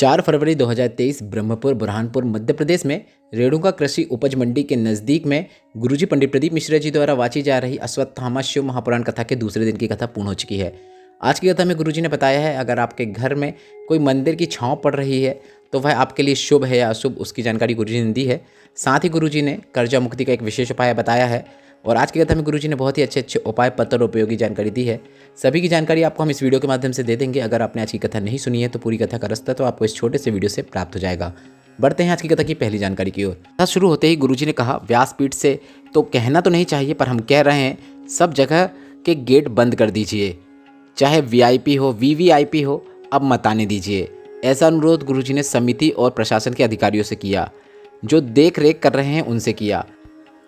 4 फरवरी 2023 ब्रह्मपुर बुरहानपुर मध्य प्रदेश में रेणुका कृषि उपज मंडी के नज़दीक में गुरुजी पंडित प्रदीप मिश्रा जी द्वारा वाची जा रही अश्वत्थामा शिव महापुराण कथा के दूसरे दिन की कथा पूर्ण हो चुकी है। आज की कथा में गुरुजी ने बताया है, अगर आपके घर में कोई मंदिर की छांव पड़ रही है तो वह आपके लिए शुभ है या अशुभ, उसकी जानकारी गुरुजी ने दी है। साथ ही गुरुजी ने कर्जा मुक्ति का एक विशेष उपाय बताया है और आज की कथा में गुरुजी ने बहुत ही अच्छे उपाय पत्र और उपयोगी जानकारी दी है। सभी की जानकारी आपको हम इस वीडियो के माध्यम से दे देंगे। अगर आपने आज की कथा नहीं सुनी है तो पूरी कथा का रास्ता तो आपको इस छोटे से वीडियो से प्राप्त हो जाएगा। बढ़ते हैं आज की कथा की पहली जानकारी की ओर। कथा शुरू होते ही गुरुजी ने कहा, व्यासपीठ से तो कहना तो नहीं चाहिए पर हम कह रहे हैं, सब जगह के गेट बंद कर दीजिए, चाहे वीआईपी हो वीवीआईपी हो, अब मत आने दीजिए। ऐसा अनुरोध गुरुजी ने समिति और प्रशासन के अधिकारियों से किया, जो देख रेख कर रहे हैं उनसे किया।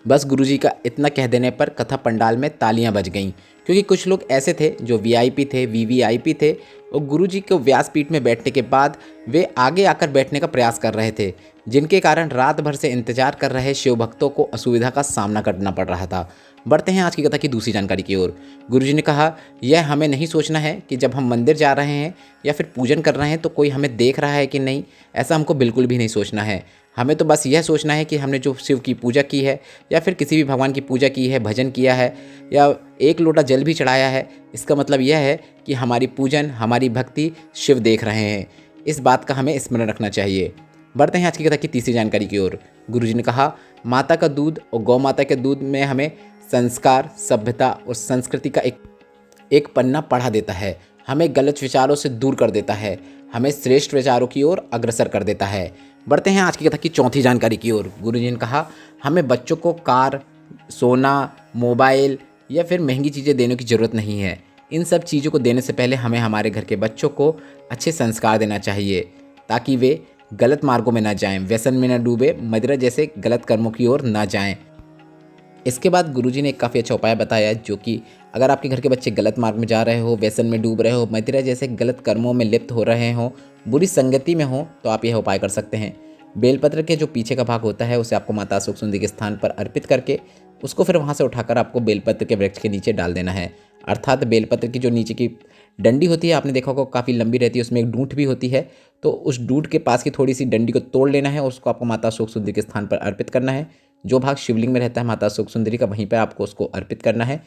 बस गुरुजी का इतना कह देने पर कथा पंडाल में तालियां बज गईं, क्योंकि कुछ लोग ऐसे थे जो वीआईपी थे, वीवीआईपी थे और गुरुजी को व्यासपीठ में बैठने के बाद वे आगे आकर बैठने का प्रयास कर रहे थे, जिनके कारण रात भर से इंतजार कर रहे शिव भक्तों को असुविधा का सामना करना पड़ रहा था। बढ़ते हैं आज की कथा की दूसरी जानकारी की ओर। गुरुजी ने कहा, यह हमें नहीं सोचना है कि जब हम मंदिर जा रहे हैं या फिर पूजन कर रहे हैं तो कोई हमें देख रहा है कि नहीं, ऐसा हमको बिल्कुल भी नहीं सोचना है। हमें तो बस यह सोचना है कि हमने जो शिव की पूजा की है या फिर किसी भी भगवान की पूजा की है, भजन किया है या एक लोटा जल भी चढ़ाया है, इसका मतलब यह है कि हमारी पूजन, हमारी भक्ति शिव देख रहे हैं। इस बात का हमें स्मरण रखना चाहिए। बढ़ते हैं आज की कथा की तीसरी जानकारी की ओर। गुरुजी ने कहा, माता का दूध और गौ माता के दूध में हमें संस्कार, सभ्यता और संस्कृति का एक पन्ना पढ़ा देता है, हमें गलत विचारों से दूर कर देता है, हमें श्रेष्ठ विचारों की ओर अग्रसर कर देता है। बढ़ते हैं आज की कथा की चौथी जानकारी की ओर। गुरुजी ने कहा, हमें बच्चों को कार, सोना, मोबाइल या फिर महंगी चीज़ें देने की ज़रूरत नहीं है। इन सब चीज़ों को देने से पहले हमें हमारे घर के बच्चों को अच्छे संस्कार देना चाहिए, ताकि वे गलत मार्गों में ना जाएं, व्यसन में ना डूबे, मदिरा जैसे गलत कर्मों की ओर ना जाएं। इसके बाद गुरुजी ने एक काफ़ी अच्छा उपाय बताया, जो कि अगर आपके घर के बच्चे गलत मार्ग में जा रहे हो, व्यसन में डूब रहे हो, मदिरा जैसे गलत कर्मों में लिप्त हो रहे हो, बुरी संगति में हो, तो आप यह उपाय कर सकते हैं। बेलपत्र के जो पीछे का भाग होता है उसे आपको माता अशोक सुंदरी के स्थान पर अर्पित करके उसको फिर वहाँ से उठाकर आपको बेलपत्र के वृक्ष के नीचे डाल देना है। अर्थात बेलपत्र की जो नीचे की डंडी होती है, आपने देखा होगा काफ़ी लंबी रहती है, उसमें एक डूंठ भी होती है, तो उस डूंठ के पास की थोड़ी सी डंडी को तोड़ लेना है और उसको आपको माता अशोक सुंदरी के स्थान पर अर्पित करना है। जो भाग शिवलिंग में रहता है माता अशोक सुंदरी का, वहीं पर आपको उसको अर्पित करना है।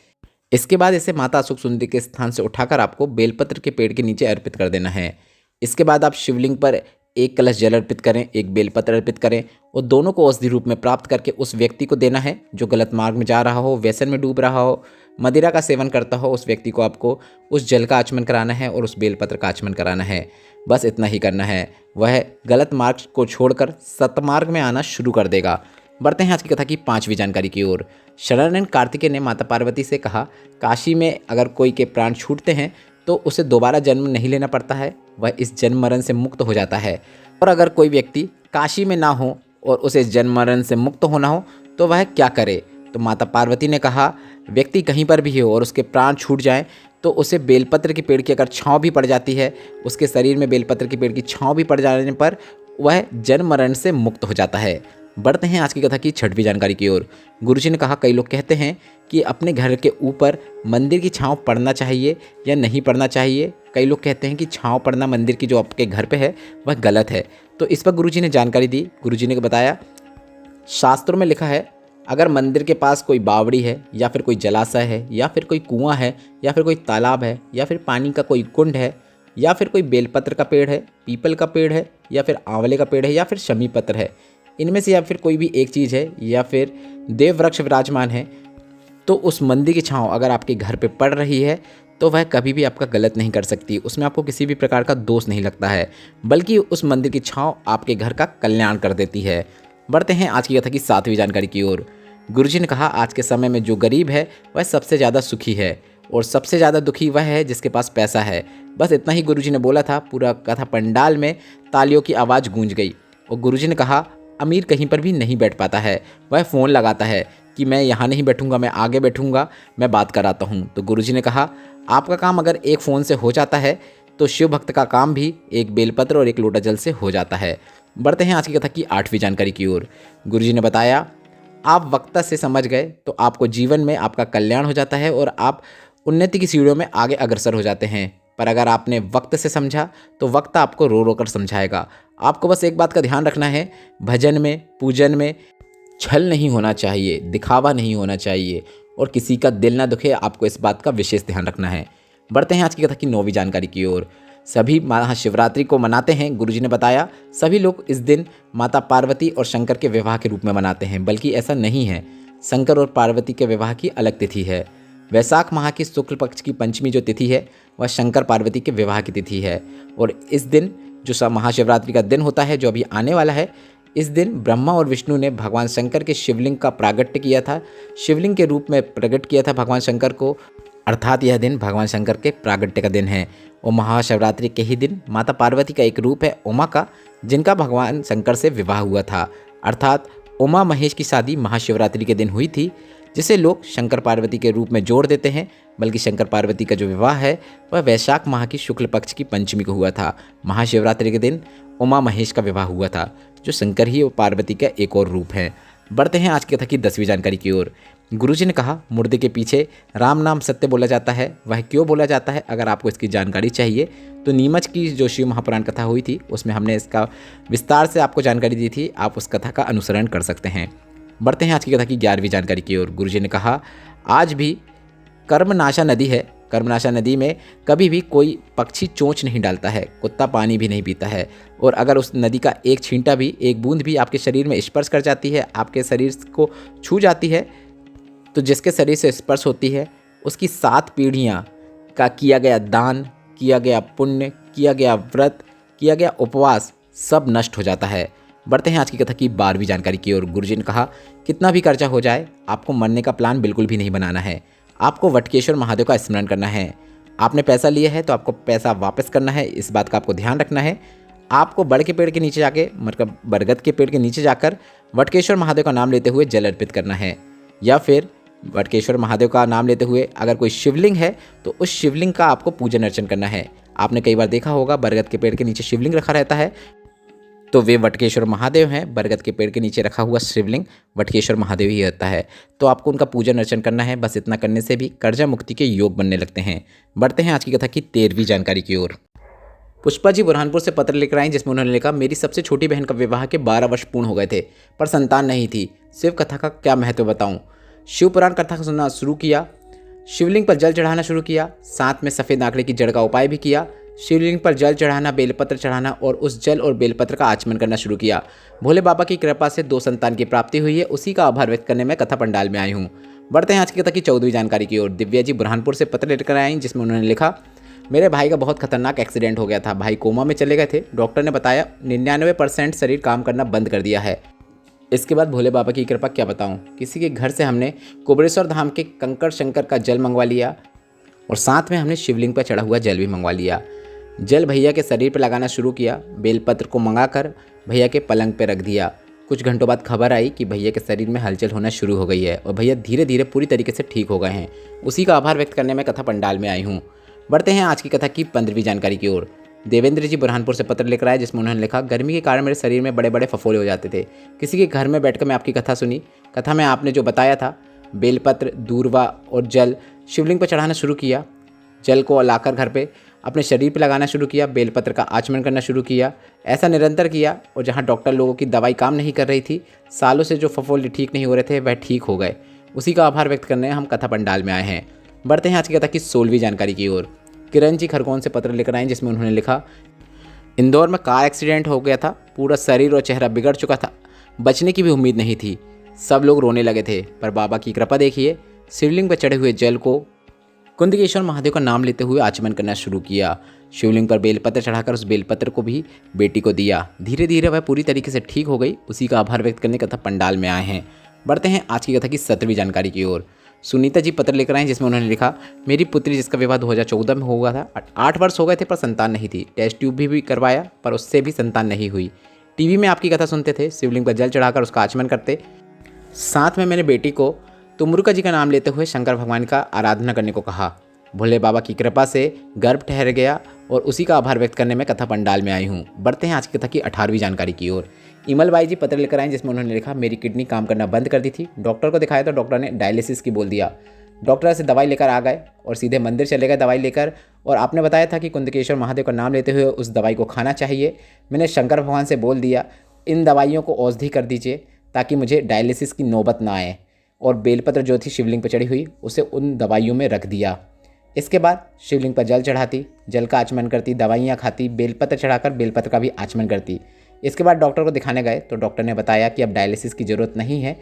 इसके बाद इसे माता अशोक सुंदरी के स्थान से उठाकर आपको बेलपत्र के पेड़ के नीचे अर्पित कर देना है। इसके बाद आप शिवलिंग पर एक कलश जल अर्पित करें, एक बेलपत्र अर्पित करें और दोनों को औषधि रूप में प्राप्त करके उस व्यक्ति को देना है जो गलत मार्ग में जा रहा हो, व्यसन में डूब रहा हो, मदिरा का सेवन करता हो। उस व्यक्ति को आपको उस जल का आचमन कराना है और उस बेलपत्र का आचमन कराना है। बस इतना ही करना है, वह गलत मार्ग को छोड़कर सतमार्ग में आना शुरू कर देगा। बढ़ते हैं आज की कथा की पांचवी जानकारी की ओर। शरणानंद कार्तिकेय ने माता पार्वती से कहा, काशी में अगर कोई के प्राण छूटते हैं तो उसे दोबारा जन्म नहीं लेना पड़ता है, वह इस जन्म मरण से मुक्त हो जाता है। और अगर कोई व्यक्ति काशी में ना हो और उसे जन्म मरण से मुक्त होना हो तो वह क्या करे? तो माता पार्वती ने कहा, व्यक्ति कहीं पर भी हो और उसके प्राण छूट जाएं तो उसे बेलपत्र के पेड़ की अगर छाँव भी पड़ जाती है, उसके शरीर में बेलपत्र के पेड़ की छाँव भी पड़ जाने पर वह जन्म मरण से मुक्त हो जाता है। बढ़ते हैं आज की कथा की छठवीं जानकारी की ओर। गुरुजी ने कहा, कई लोग कहते हैं कि अपने घर के ऊपर मंदिर की छांव पड़ना चाहिए या नहीं पड़ना चाहिए। कई लोग कहते हैं कि छांव पड़ना मंदिर की जो आपके घर पे है वह गलत है। तो इस पर गुरुजी ने जानकारी दी। गुरुजी ने बताया, शास्त्रों में लिखा है, अगर मंदिर के पास कोई बावड़ी है या फिर कोई जलाशय है या फिर कोई कुआं है या फिर कोई तालाब है या फिर पानी का कोई कुंड है या फिर कोई बेलपत्र का पेड़ है, पीपल का पेड़ है या फिर आंवले का पेड़ है या फिर शमी पत्र है, इनमें से या फिर कोई भी एक चीज़ है या फिर देव वृक्ष विराजमान है, तो उस मंदिर की छांव अगर आपके घर पे पड़ रही है तो वह कभी भी आपका गलत नहीं कर सकती। उसमें आपको किसी भी प्रकार का दोष नहीं लगता है, बल्कि उस मंदिर की छांव आपके घर का कल्याण कर देती है। बढ़ते हैं आज की कथा की सातवीं जानकारी की ओर। गुरुजी ने कहा, आज के समय में जो गरीब है वह सबसे ज़्यादा सुखी है और सबसे ज़्यादा दुखी वह है जिसके पास पैसा है। बस इतना ही गुरुजी ने बोला था। पूरा कथा पंडाल में तालियों की आवाज़ गूंज गई और गुरुजी ने कहा, अमीर कहीं पर भी नहीं बैठ पाता है, वह फ़ोन लगाता है कि मैं यहाँ नहीं बैठूंगा, मैं आगे बैठूंगा, मैं बात कराता हूँ। तो गुरुजी ने कहा, आपका काम अगर एक फ़ोन से हो जाता है तो शिव भक्त का काम भी एक बेलपत्र और एक लोटा जल से हो जाता है। बढ़ते हैं आज की कथा की आठवीं जानकारी की ओर। गुरुजी ने बताया, आप वक्ता से समझ गए तो आपको जीवन में आपका कल्याण हो जाता है और आप उन्नति की सीढ़ियों में आगे अग्रसर हो जाते हैं। पर अगर आपने वक्त से समझा तो वक्त आपको रो रो कर समझाएगा। आपको बस एक बात का ध्यान रखना है, भजन में, पूजन में छल नहीं होना चाहिए, दिखावा नहीं होना चाहिए और किसी का दिल ना दुखे, आपको इस बात का विशेष ध्यान रखना है। बढ़ते हैं आज की कथा की 9वीं जानकारी की ओर। सभी महाशिवरात्रि को मनाते हैं। गुरुजी ने बताया सभी लोग इस दिन माता पार्वती और शंकर के विवाह के रूप में मनाते हैं, बल्कि ऐसा नहीं है। शंकर और पार्वती के विवाह की अलग तिथि है। वैशाख माह की शुक्ल पक्ष की पंचमी जो तिथि है वह शंकर पार्वती के विवाह की तिथि है। और इस दिन जो महाशिवरात्रि का दिन होता है, जो अभी आने वाला है, इस दिन ब्रह्मा और विष्णु ने भगवान शंकर के शिवलिंग का प्रागट्य किया था। शिवलिंग के रूप में प्रकट किया था भगवान शंकर को, अर्थात यह दिन भगवान शंकर के प्रागट्य का दिन है। और महाशिवरात्रि के ही दिन माता पार्वती का एक रूप है उमा का, जिनका भगवान शंकर से विवाह हुआ था। अर्थात उमा महेश की शादी महाशिवरात्रि के दिन हुई थी, जिसे लोग शंकर पार्वती के रूप में जोड़ देते हैं। बल्कि शंकर पार्वती का जो विवाह है वह वैशाख माह की शुक्ल पक्ष की पंचमी को हुआ था। महाशिवरात्रि के दिन उमा महेश का विवाह हुआ था, जो शंकर ही और पार्वती का एक और रूप है। बढ़ते हैं आज की कथा की 10वीं जानकारी की ओर। गुरुजी ने कहा मुर्दे के पीछे राम नाम सत्य बोला जाता है। वह क्यों बोला जाता है? अगर आपको इसकी जानकारी चाहिए तो नीमच की जो शिव महापुराण कथा हुई थी उसमें हमने इसका विस्तार से आपको जानकारी दी थी। आप उस कथा का अनुसरण कर सकते हैं। बढ़ते हैं आज की कथा की 11वीं जानकारी की ओर। गुरुजी ने कहा आज भी कर्मनाशा नदी है। कर्मनाशा नदी में कभी भी कोई पक्षी चोंच नहीं डालता है, कुत्ता पानी भी नहीं पीता है। और अगर उस नदी का एक छींटा भी, एक बूंद भी आपके शरीर में स्पर्श कर जाती है, आपके शरीर को छू जाती है, तो जिसके शरीर से स्पर्श होती है उसकी 7 पीढ़ियाँ का किया गया दान, किया गया पुण्य, किया गया व्रत, किया गया उपवास सब नष्ट हो जाता है। बढ़ते हैं आज की कथा की 12वीं जानकारी की ओर। गुरुजी ने कहा कितना भी खर्चा हो जाए आपको मरने का प्लान बिल्कुल भी नहीं बनाना है। आपको वटकेश्वर महादेव का स्मरण करना है। आपने पैसा लिया है तो आपको पैसा वापस करना है, इस बात का आपको ध्यान रखना है। आपको बड़ के पेड़ के नीचे जाके, मतलब बरगद के पेड़ के नीचे जाकर वटकेश्वर महादेव का नाम लेते हुए जल अर्पित करना है। या फिर वटकेश्वर महादेव का नाम लेते हुए अगर कोई शिवलिंग है तो उस शिवलिंग का आपको पूजन अर्चन करना है। आपने कई बार देखा होगा बरगद के पेड़ के नीचे शिवलिंग रखा रहता है, तो वे वटकेश्वर महादेव हैं। बरगद के पेड़ के नीचे रखा हुआ शिवलिंग वटकेश्वर महादेव ही रहता है, तो आपको उनका पूजन अर्चन करना है। बस इतना करने से भी कर्जा मुक्ति के योग बनने लगते हैं। बढ़ते हैं आज की कथा की 13वीं जानकारी की ओर। पुष्पा जी बुरहानपुर से पत्र लेकर आई, जिसमें उन्होंने लिखा मेरी सबसे छोटी बहन का विवाह के 12 वर्ष पूर्ण हो गए थे पर संतान नहीं थी। शिव कथा का क्या महत्व बताऊं? शिव पुराण कथा को सुनना शुरू किया, शिवलिंग पर जल चढ़ाना शुरू किया, साथ में सफ़ेद आंकड़े की जड़ का उपाय भी किया। शिवलिंग पर जल चढ़ाना, बेलपत्र चढ़ाना और उस जल और बेलपत्र का आचमन करना शुरू किया। भोले बाबा की कृपा से 2 संतान की प्राप्ति हुई है, उसी का आभार व्यक्त करने में कथा पंडाल में आई हूँ। बढ़ते हैं आज की कथा की 14वीं जानकारी की ओर। दिव्या जी बुरहानपुर से पत्र लेकर आई, जिसमें उन्होंने लिखा मेरे भाई का बहुत खतरनाक एक्सीडेंट हो गया था। भाई कोमा में चले गए थे। डॉक्टर ने बताया 99% शरीर काम करना बंद कर दिया है। इसके बाद भोले बाबा की कृपा क्या बताऊं, किसी के घर से हमने कुबेरेश्वर धाम के कंकड़ शंकर का जल मंगवा लिया और साथ में हमने शिवलिंग पर चढ़ा हुआ जल भी मंगवा लिया। जल भैया के शरीर पर लगाना शुरू किया। बेलपत्र को मंगाकर भैया के पलंग पर रख दिया। कुछ घंटों बाद खबर आई कि भैया के शरीर में हलचल होना शुरू हो गई है और भैया धीरे धीरे पूरी तरीके से ठीक हो गए हैं। उसी का आभार व्यक्त करने में कथा पंडाल में आई हूँ। बढ़ते हैं आज की कथा की 15वीं जानकारी की ओर। देवेंद्र जी बुरहानपुर से पत्र लेकर आए, जिसमें उन्होंने लिखा गर्मी के कारण मेरे शरीर में बड़े बड़े फफोले हो जाते थे। किसी के घर में बैठकर मैं आपकी कथा सुनी। कथा में आपने जो बताया था बेलपत्र, दूर्वा और जल शिवलिंग पर चढ़ाना शुरू किया। जल को लाकर घर पे अपने शरीर पे लगाना शुरू किया। बेलपत्र का आचमन करना शुरू किया। ऐसा निरंतर किया और जहाँ डॉक्टर लोगों की दवाई काम नहीं कर रही थी, सालों से जो फफोले ठीक नहीं हो रहे थे वह ठीक हो गए। उसी का आभार व्यक्त करने हम कथा पंडाल में आए हैं। बढ़ते हैं आज की कथा की 16वीं जानकारी की ओर। किरण जी खरगोन से पत्र लेकर आए, जिसमें उन्होंने लिखा इंदौर में कार एक्सीडेंट हो गया था। पूरा शरीर और चेहरा बिगड़ चुका था। बचने की भी उम्मीद नहीं थी। सब लोग रोने लगे थे, पर बाबा की कृपा देखिए। शिवलिंग पर चढ़े हुए जल को कुंदकेश्वर महादेव का नाम लेते हुए आचमन करना शुरू किया। शिवलिंग पर बेलपत्र चढ़ाकर उस बेलपत्र को भी बेटी को दिया। धीरे धीरे वह पूरी तरीके से ठीक हो गई। उसी का आभार व्यक्त करने कथा पंडाल में आए हैं। बढ़ते हैं आज की कथा की 17वीं जानकारी की ओर। सुनीता जी पत्र लेकर आए, जिसमें उन्होंने लिखा मेरी पुत्री जिसका विवाह 2014 में हुआ था, 8 वर्ष हो गए थे पर संतान नहीं थी। टेस्ट ट्यूब भी करवाया पर उससे भी संतान नहीं हुई। टीवी में आपकी कथा सुनते थे, शिवलिंग पर जल चढ़ाकर उसका आचमन करते। साथ में मैंने बेटी को तुमरुका जी का नाम लेते हुए शंकर भगवान का आराधना करने को कहा। भोले बाबा की कृपा से गर्भ ठहर गया और उसी का आभार व्यक्त करने में कथा पंडाल में आई हूँ। बढ़ते हैं आज की कथा की 18वीं जानकारी की ओर। इमल बाई जी पत्र लेकर आए, जिसमें उन्होंने लिखा मेरी किडनी काम करना बंद कर दी थी। डॉक्टर को दिखाया तो डॉक्टर ने डायलिसिस की बोल दिया। डॉक्टर से दवाई लेकर आ गए और सीधे मंदिर चले गए दवाई लेकर और आपने बताया था कि कुंदकेश्वर महादेव का नाम लेते हुए उस दवाई को खाना चाहिए। मैंने शंकर भगवान से बोल दिया इन दवाइयों को औषधि कर दीजिए ताकि मुझे डायलिसिस की नौबत ना आए, और बेलपत्र जो थी शिवलिंग पर चढ़ी हुई उसे उन दवाइयों में रख दिया। इसके बाद शिवलिंग पर जल चढ़ाती, जल का आचमन करती, दवाइयाँ खाती, बेलपत्र चढ़ाकर बेलपत्र का भी आचमन करती। इसके बाद डॉक्टर को दिखाने गए तो डॉक्टर ने बताया कि अब डायलिसिस की ज़रूरत नहीं है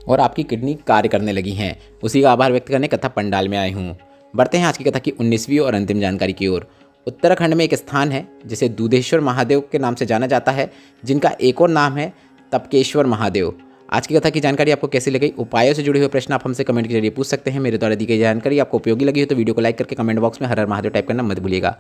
और आपकी किडनी कार्य करने लगी हैं। उसी का आभार व्यक्त करने कथा पंडाल में आए हूँ। बढ़ते हैं आज की कथा की 19वीं और अंतिम जानकारी की ओर। उत्तराखंड में एक स्थान है जिसे दूधेश्वर महादेव के नाम से जाना जाता है, जिनका एक और नाम है तपकेश्वर महादेव। आज की कथा की जानकारी आपको कैसी लगी? उपायों से जुड़े हुए प्रश्न आप हमसे कमेंट के जरिए पूछ सकते हैं। मेरे द्वारा दी गई जानकारी आपको उपयोगी लगी हो तो वीडियो को लाइक करके कमेंट बॉक्स में हर हर महादेव टाइप करना मत भूलिएगा।